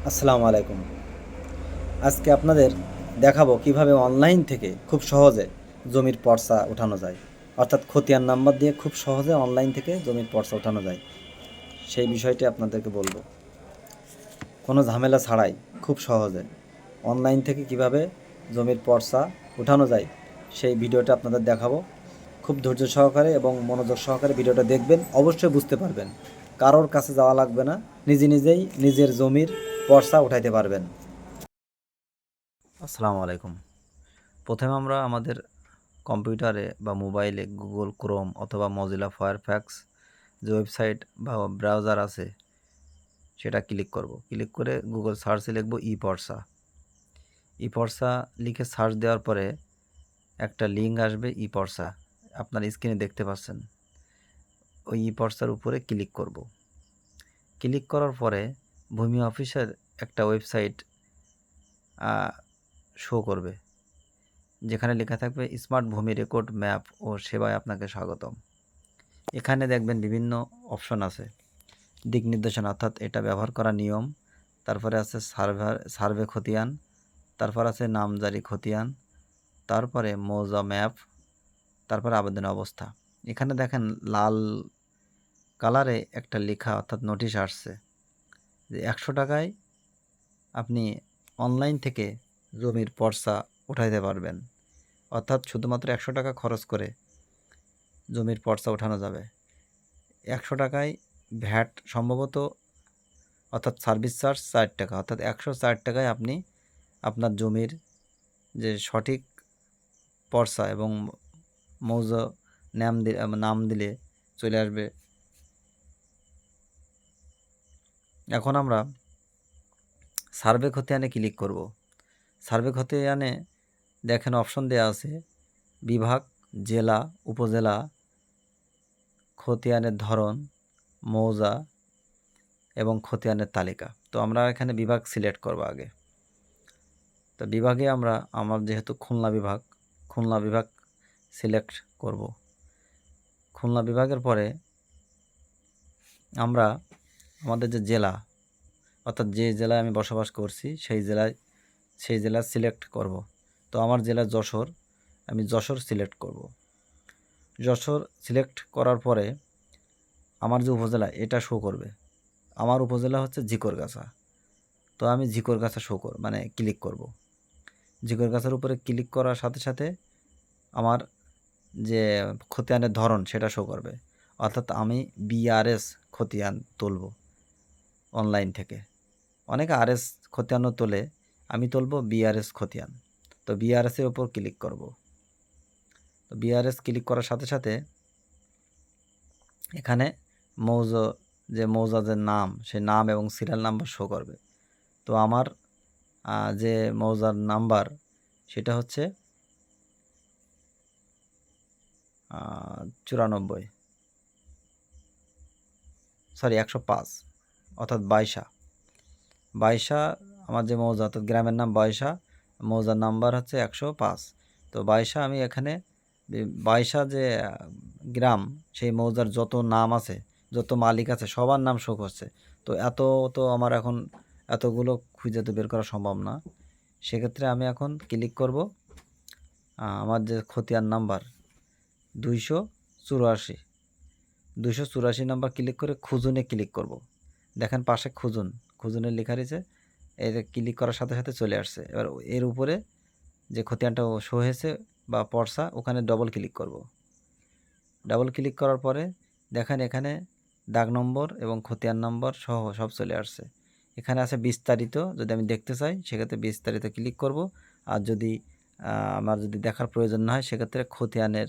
আসসালামু আলাইকুম। আজকে আপনাদের দেখাবো কিভাবে অনলাইন থেকে খুব সহজে জমির পর্চা ওঠানো যায়। অর্থাৎ খতিয়ান নাম্বার দিয়ে খুব সহজে অনলাইন থেকে জমির পর্চা ওঠানো যায়। সেই বিষয়টি আপনাদেরকে বলবো। কোনো ঝামেলা ছাড়াই খুব সহজে অনলাইন থেকে কিভাবে জমির পর্চা ওঠানো যায় সেই ভিডিওটা আপনাদের দেখাবো। খুব ধৈর্য সহকারে এবং মনোযোগ সহকারে ভিডিওটা দেখবেন, অবশ্যই বুঝতে পারবেন। কারোর কাছে যাওয়া লাগবে না, নিজে নিজেই নিজের জমির পর্চা উঠাইতে পারবেন। আসসালামু আলাইকুম। প্রথমে আমরা আমাদের কম্পিউটারে বা মোবাইলে গুগল ক্রোম অথবা মজিলা ফায়ারফ্যাক্স যে ওয়েবসাইট বা ব্রাউজার আছে সেটা ক্লিক করব। ক্লিক করে গুগল সার্চে লিখব ই-পর্চা। ই-পর্চা লিখে সার্চ দেওয়ার পরে একটা লিঙ্ক আসবে ই-পর্চা, আপনার স্ক্রিনে দেখতে পাচ্ছেন। ওই ই-পর্চার উপরে ক্লিক করব। ক্লিক করার পরে ভূমি অফিসের একটা ওয়েবসাইট শো করবে, যেখানে লেখা থাকবে স্মার্ট ভূমি রেকর্ড ম্যাপ ও সেবায় আপনাকে স্বাগতম। এখানে দেখবেন বিভিন্ন অপশন আছে, দিক নির্দেশনা অর্থাৎ এটা ব্যবহার করা নিয়ম, তারপরে আছে সার্ভে খতিয়ান, তারপর আছে নামজারি খতিয়ান, তারপরে মৌজা ম্যাপ, তারপরে আবেদনের অবস্থা। এখানে দেখেন লাল কালারে একটা লেখা অর্থাৎ নোটিশ আসছে যে 100 টাকায় আপনি অনলাইন থেকে জমির পর্চা উঠাইতে পারবেন। অর্থাৎ শুধুমাত্র 100 টাকা খরচ করে জমির পর্চা ওঠানো যাবে। 100 টাকায় ভ্যাট সম্ভবত, অর্থাৎ সার্ভিস চার্জ 4 টাকা, অর্থাৎ 104 টাকায় আপনি আপনার জমির যে সঠিক পর্চা এবং মৌজা নাম দিলে চলে আসবে। এখন আমরা সার্ভে খতিয়ানে ক্লিক করব। সার্ভে খতিয়ানে দেখেন অপশন দেওয়া আছে বিভাগ, জেলা, উপজেলা, খতিয়ানের ধরন, মৌজা এবং খতিয়ানের তালিকা। তো আমরা এখানে বিভাগ সিলেক্ট করব আগে। তো বিভাগে আমার যেহেতু খুলনা বিভাগ সিলেক্ট করব। খুলনা বিভাগের পরে আমরা আমাদের যে জেলা, অর্থাৎ যে জেলায় আমি বসবাস করছি সেই জেলা সিলেক্ট করব। তো আমার জেলা যশোর, আমি যশোর সিলেক্ট করব। যশোর সিলেক্ট করার পরে আমার যে উপজেলা এটা শো করবে। আমার উপজেলা হচ্ছে ঝিকরগাছা, তো আমি ঝিকরগাছা ক্লিক করব। ঝিকরগাছার উপরে ক্লিক করার সাথে সাথে আমার যে খতিয়ানের ধরন সেটা শো করবে, অর্থাৎ আমি বিআরএস খতিয়ান তুলব অনলাইন থেকে। অনেকে আরএস খতিয়ানও তোলে, আমি তুলব বিআরএস খতিয়ান। তো বিআরএসের উপর ক্লিক করব। তো বিআরএস ক্লিক করার সাথে সাথে এখানে মৌজাদের নাম, সেই নাম এবং সিরিয়াল নাম্বার শো করবে। তো আমার যে মৌজার নাম্বার সেটা হচ্ছে 105, অর্থাৎ বাইশা আমার যে মৌজা, অর্থাৎ গ্রামের নাম বাইশা, মৌজার নাম্বার হচ্ছে 105। তো বাইশা আমি এখানে বাইশা যে গ্রাম, সেই মৌজার যত নাম আছে, যত মালিক আছে সবার নাম শো করছে। তো আমার এখন এতগুলো খুঁজে তো বের করা সম্ভব না। সেক্ষেত্রে আমি এখন ক্লিক করব আমার যে খতিয়ান নাম্বার 284 নাম্বার ক্লিক করে খুঁজুনে ক্লিক করব। দেখেন পাশে খুঁজুনে লেখা রয়েছে, এর ক্লিক করার সাথে সাথে চলে আসছে। এবার এর উপরে যে খতিয়ানটা শো হয়েছে বা পর্চা, ওখানে ডবল ক্লিক করব। ডাবল ক্লিক করার পরে দেখেন এখানে দাগ নম্বর এবং খতিয়ান নম্বর সহ সব চলে আসছে। এখানে আছে বিস্তারিত, যদি আমি দেখতে চাই সেক্ষেত্রে বিস্তারিত ক্লিক করব। আর যদি আমার যদি দেখার প্রয়োজন না হয় সেক্ষেত্রে খতিয়ানের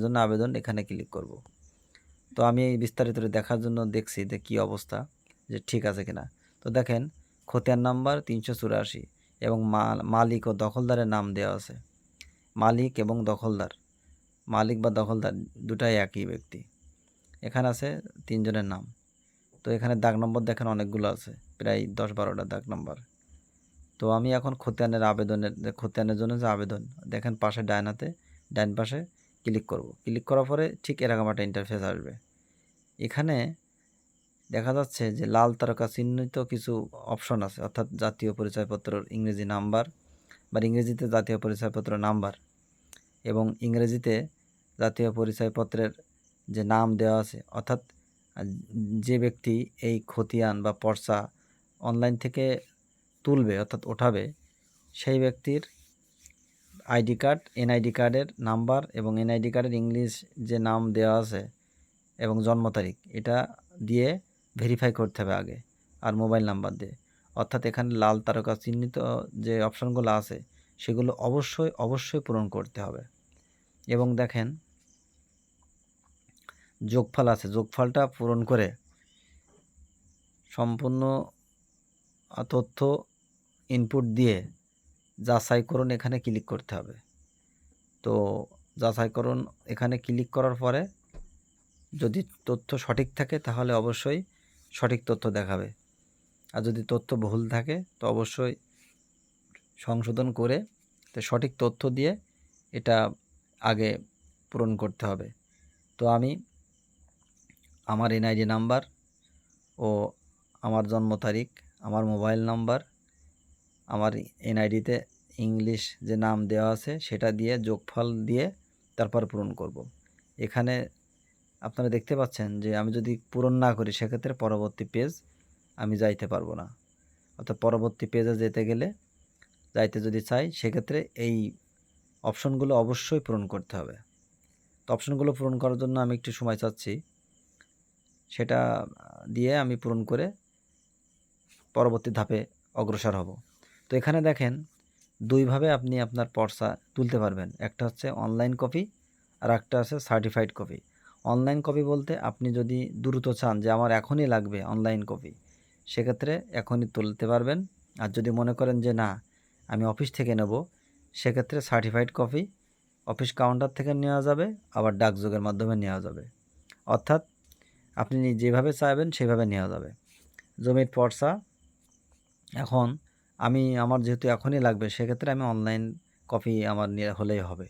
জন্য আবেদন এখানে ক্লিক করব। তো আমি এই বিস্তারিত দেখার জন্য দেখছি যে কী অবস্থা, যে ঠিক আছে কিনা। তো দেখেন খতিয়ান নাম্বার 384 এবং মালিক ও দখলদারের নাম দেওয়া আছে। মালিক বা দখলদার দুটাই একই ব্যক্তি। এখানে আছে 3 জনের নাম। তো এখানে দাগ নম্বর দেখেন অনেকগুলো আছে, প্রায় 10-12টা দাগ নম্বর। তো আমি এখন খতিয়ানের জন্য যে আবেদন দেখেন পাশে ডান পাশে ক্লিক করব। ক্লিক করার পরে ঠিক এরকম একটা ইন্টারফেস আসবে। এখানে দেখা যাচ্ছে যে লাল তারকা চিহ্নিত কিছু অপশন আছে, অর্থাৎ জাতীয় পরিচয়পত্রের ইংরেজি নাম্বার বা ইংরেজিতে জাতীয় পরিচয়পত্র নাম্বার এবং ইংরেজিতে জাতীয় পরিচয়পত্রের যে নাম দেওয়া আছে, অর্থাৎ যে ব্যক্তি এই খতিয়ান বা পর্চা অনলাইন থেকে তুলবে অর্থাৎ ওঠাবে, সেই ব্যক্তির আইডি কার্ড, এনআইডি কার্ডের নাম্বার এবং এনআইডি কার্ডের ইংলিশ যে নাম দেওয়া আছে এবং জন্ম তারিখ, এটা দিয়ে ভেরিফাই করতে হবে আগে, আর মোবাইল নাম্বার দিয়ে। অর্থাৎ এখানে লাল তারকা চিহ্নিত যে অপশনগুলো আছে সেগুলো অবশ্যই পূরণ করতে হবে। এবং দেখেন যোগফল আছে, যোগফলটা পূরণ করে সম্পূর্ণ তথ্য ইনপুট দিয়ে যাচাইকরণ এখানে ক্লিক করতে হবে। তো যাচাইকরণ এখানে ক্লিক করার পরে যদি তথ্য সঠিক থাকে তাহলে অবশ্যই সঠিক তথ্য দেখাবে, আর যদি তথ্য ভুল থাকে তো অবশ্যই সংশোধন করে সঠিক তথ্য দিয়ে এটা আগে পূরণ করতে হবে। তো আমি আমার এনআইডি নাম্বার ও আমার জন্ম তারিখ, আমার মোবাইল নাম্বার, আমার এনআইডিতে ইংলিশ যে নাম দেওয়া আছে সেটা দিয়ে যোগফল দিয়ে তারপর পূরণ করব। এখানে আপনারা দেখতে পাচ্ছেন যে আমি যদি পূরণ না করি সেক্ষেত্রে পরবর্তী পেজ আমি যাইতে পারবো না। অর্থাৎ পরবর্তী পেজে যাইতে যদি চাই সেক্ষেত্রে এই অপশনগুলো অবশ্যই পূরণ করতে হবে। তো অপশনগুলো পূরণ করার জন্য আমি একটু সময় চাচ্ছি, সেটা দিয়ে আমি পূরণ করে পরবর্তী ধাপে অগ্রসর হব। তো এখানে দেখেন দুইভাবে আপনি আপনার পর্চা তুলতে পারবেন, একটা হচ্ছে অনলাইন কপি আর একটা আছে সার্টিফাইড কপি। অনলাইন কপি বলতে আপনি যদি দ্রুত চান যে আমার এখনই লাগবে অনলাইন কপি, সেক্ষেত্রে এখনই তুলতে পারবেন। আর যদি মনে করেন যে না আমি অফিস থেকে নেব, সেক্ষেত্রে সার্টিফাইড কপি অফিস কাউন্টার থেকে নেওয়া যাবে, আবার ডাকযোগের মাধ্যমে নেওয়া যাবে। অর্থাৎ আপনি যেভাবে চাইবেন সেভাবে নেওয়া যাবে। জমির পর্চা এখন আমার যেহেতু এখনই লাগবে সেক্ষেত্রে আমি অনলাইন কপি আমার নিয়ে হলেই হবে।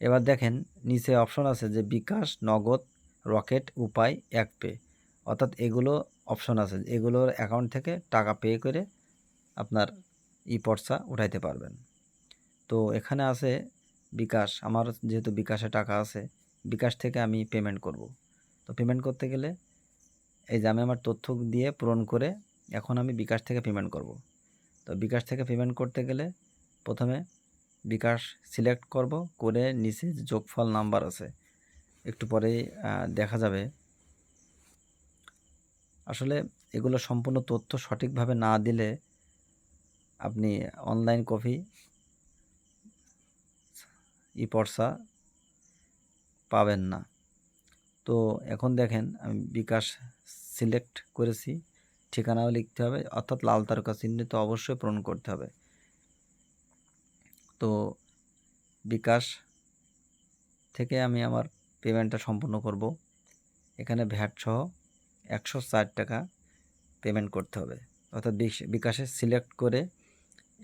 এবার দেখেন নিচে অপশন আছে যে বিকাশ, নগদ, রকেট, উপায়, এক পে, অর্থাৎ এগুলো অপশন আছে, এগুলোর অ্যাকাউন্ট থেকে টাকা পে করে আপনার পর্চা উঠাইতে পারবেন। তো এখানে আছে বিকাশ, আমার যেহেতু বিকাশে টাকা আছে, বিকাশ থেকে আমি পেমেন্ট করব। তো পেমেন্ট করতে গেলে এই যে আমি আমার তথ্য দিয়ে পূরণ করে এখন আমি বিকাশ থেকে পেমেন্ট করব। তো বিকাশ থেকে পেমেন্ট করতে গেলে প্রথমে বিকাশ সিলেক্ট করব, করে নিচে যোগফল নাম্বার আছে একটু পরেই দেখা যাবে। আসলে এগুলো সম্পূর্ণ তথ্য সঠিকভাবে না দিলে আপনি অনলাইন কপি পর্চা পাবেন না। তো এখন দেখেন আমি বিকাশ সিলেক্ট করেছি, ঠিকানাও লিখতে হবে, অর্থাৎ লাল তারকা চিহ্নিত অবশ্যই পূরণ করতে হবে। তো বিকাশ থেকে আমি আমার পেমেন্টটা সম্পূর্ণ করব। এখানে ভ্যাট সহ 104 টাকা পেমেন্ট করতে হবে। অর্থাৎ বিকাশে সিলেক্ট করে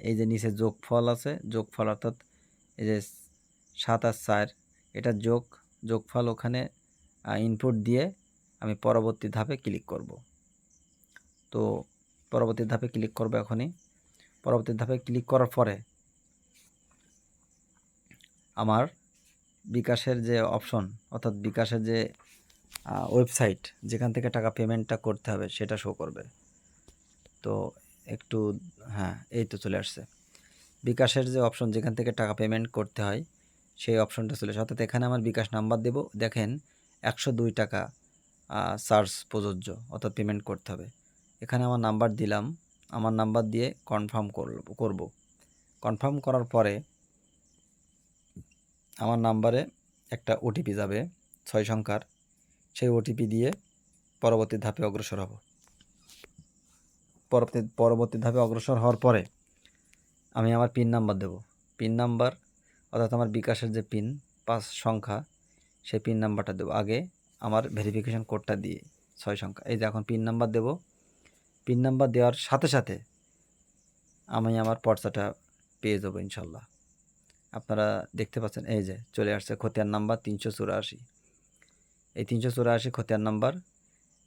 এই যে নিচে যোগফল আছে, যোগফল অর্থাৎ এই যে 7 আর 4 এটা যোগফল ওখানে ইনপুট দিয়ে আমি পরবর্তী ধাপে ক্লিক করব। তো পরবর্তী ধাপে ক্লিক করব এখনই। পরবর্তী ধাপে ক্লিক করার পরে আমার বিকাশের যে অপশন, অর্থাৎ বিকাশের যে ওয়েবসাইট যেখান থেকে টাকা পেমেন্টটা করতে হবে সেটা শো করবে। তো একটু হ্যাঁ, এই তো চলে আসছে বিকাশের যে অপশন যেখান থেকে টাকা পেমেন্ট করতে হয় সেই অপশনটা চলে আসে। অর্থাৎ এখানে আমার বিকাশ নাম্বার দেব, দেখেন 102 টাকা চার্জ প্রযোজ্য, অর্থাৎ পেমেন্ট করতে হবে। এখানে আমার নাম্বার দিলাম, আমার নাম্বার দিয়ে কনফার্ম করব। কনফার্ম করার পরে আমার নাম্বারে একটা ওটিপি যাবে 6 সংখ্যার, সেই ওটিপি দিয়ে পরবর্তী ধাপে অগ্রসর হব। পরবর্তী ধাপে অগ্রসর হওয়ার পরে আমি আমার পিন নাম্বার দেব। পিন নাম্বার অর্থাৎ আমার বিকাশের যে পিন 5 সংখ্যা, সেই পিন নাম্বারটা দেব। আগে আমার ভেরিফিকেশন কোডটা দিয়ে 6 সংখ্যা, এই যে এখন পিন নাম্বার দেব। পিন নাম্বার দেওয়ার সাথে সাথে আমি আমার পর্চাটা পেয়ে যাবো ইনশাল্লাহ। আপনারা দেখতে পাচ্ছেন এই যে চলে আসছে খতিয়ান নাম্বার 384। এই 384 খতিয়ান নাম্বার,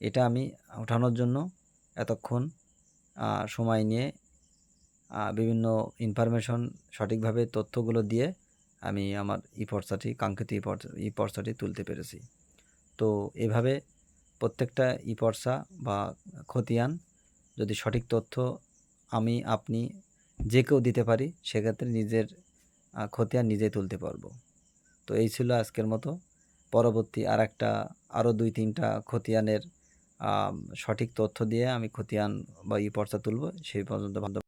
এটা আমি ওঠানোর জন্য এতক্ষণ সময় নিয়ে বিভিন্ন ইনফরমেশন সঠিকভাবে তথ্যগুলো দিয়ে আমি আমার কাঙ্ক্ষিত ই পর্সাটি তুলতে পেরেছি। তো এভাবে প্রত্যেকটা ই পর্সা বা খতিয়ান যদি সঠিক তথ্য আপনি যে কেউ দিতে পারি, সেক্ষেত্রে নিজের খতিয়ান নিজেই তুলতে পারবো। তো এই ছিল আজকের মতো। পরবর্তী আরও 2-3টা খতিয়ানের সঠিক তথ্য দিয়ে আমি খতিয়ান বা ই পর্চা তুলব। সেই পর্যন্ত ভালো